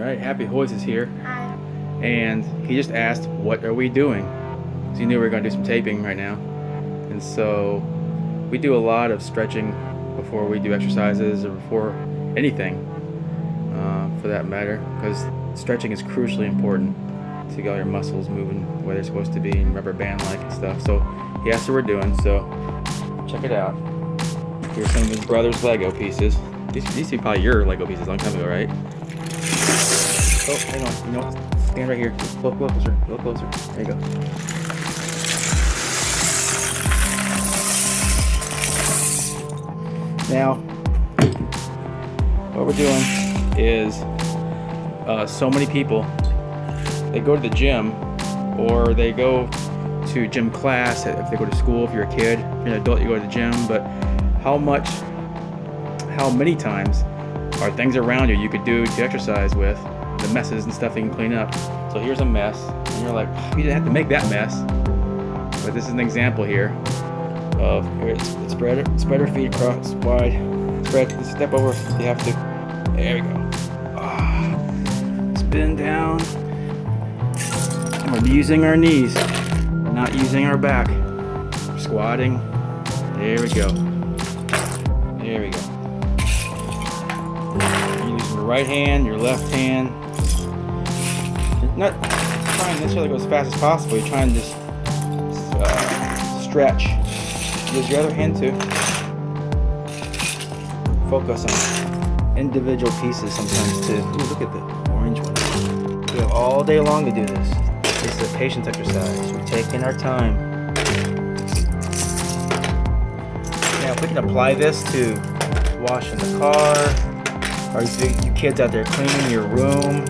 Alright, Happy Hoyce is here, Hi. and he just asked, what are we doing? So he knew we were going to do some taping right now. And so we do a lot of stretching before we do exercises or before anything, for that matter, because stretching is crucially important to get all your muscles moving where they're supposed to be and rubber band-like and stuff. So he asked what we're doing, so check it out. Here's some of his brother's Lego pieces. These are probably your Lego pieces a long time ago, right? Oh, hang on. You know what? Stand right here. A little closer. A little closer. There you go. Now, what we're doing is so many people, they go to the gym or they go to gym class if they go to school. If you're a kid, if you're an adult, you go to the gym. But how many times are things around you could do to exercise with, the messes and stuff you can clean up. So here's a mess, and you're like, you didn't have to make that mess. But this is an example here of spread her feet across wide, step over if you have to. There we go. Spin down. We're using our knees, not using our back. Squatting. There we go. There we go. You're using your right hand, your left hand. You're not trying necessarily to go as fast as possible. You're trying to just stretch. Use your other hand too. Focus on individual pieces sometimes too. Ooh, look at the orange one. We have all day long to do this. This is a patience exercise. We're taking our time. Now, if we can apply this to washing the car, or you kids out there cleaning your room,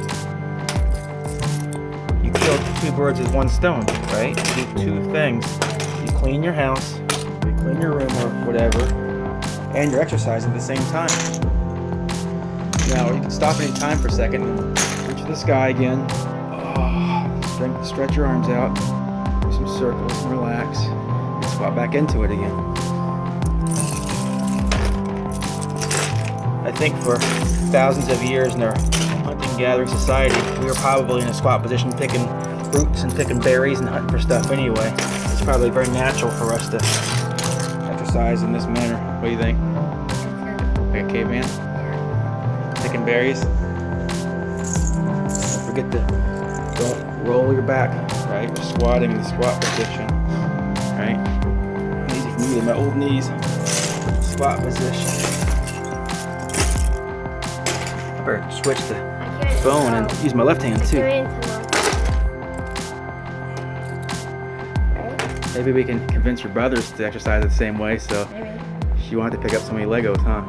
you kill two birds with one stone, right? You do two things. You clean your house, you clean your room or whatever, and you're exercising at the same time. Now, you can stop any time for a second and reach for the sky again. Stretch your arms out, do some circles and relax, and squat back into it again. I think for thousands of years in our hunting-gathering society, we were probably in a squat position picking fruits and picking berries and hunting for stuff anyway. It's probably very natural for us to exercise in this manner. What do you think? Like a caveman? Picking berries? Don't forget to roll your back, right? We're squatting in the squat position, right? Easy for me with my old knees. Squat position. I better switch the phone and use my left hand too. Maybe we can convince your brothers to exercise the same way, so you won't have to pick up so many Legos, huh?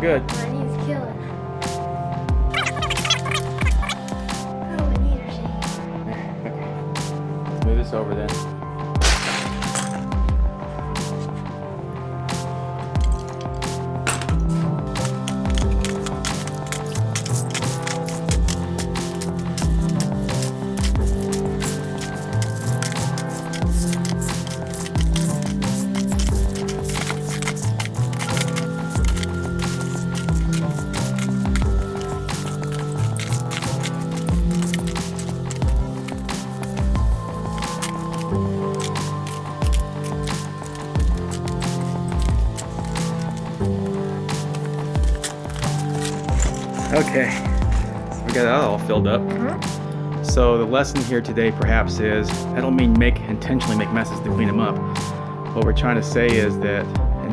Good. My knee's killing. Oh, my knees are shaking. Okay. Let's move this over then. Okay, so we got that all filled up. So the lesson here today perhaps is, I don't mean intentionally make messes to clean them up. What we're trying to say is that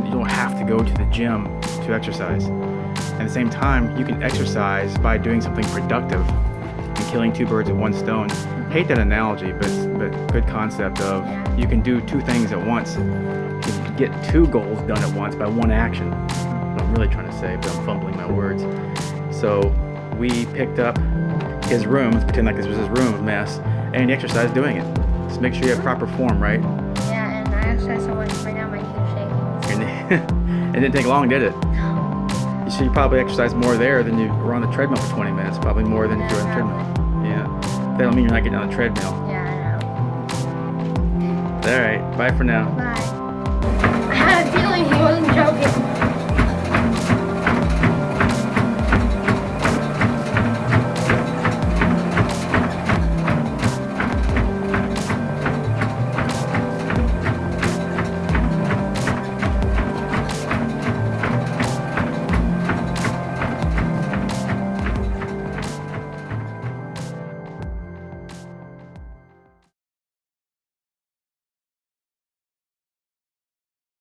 you don't have to go to the gym to exercise. At the same time, you can exercise by doing something productive and killing two birds with one stone. I hate that analogy, but good concept of you can do two things at once. You can get two goals done at once by one action. What I'm really trying to say, but I'm fumbling my words. So we picked up his room, let's pretend like this was his room, a mess, any exercise doing it. Just make sure you have proper form, right? Yeah, and I exercise so much right now my knees are shaking. And it didn't take long, did it? You should probably exercise more there than you were on the treadmill for 20 minutes. Probably more than if you were on the treadmill. Yeah. That don't mean you're not getting on the treadmill. Yeah, I know. All right. Bye for now. Bye. I had a feeling he was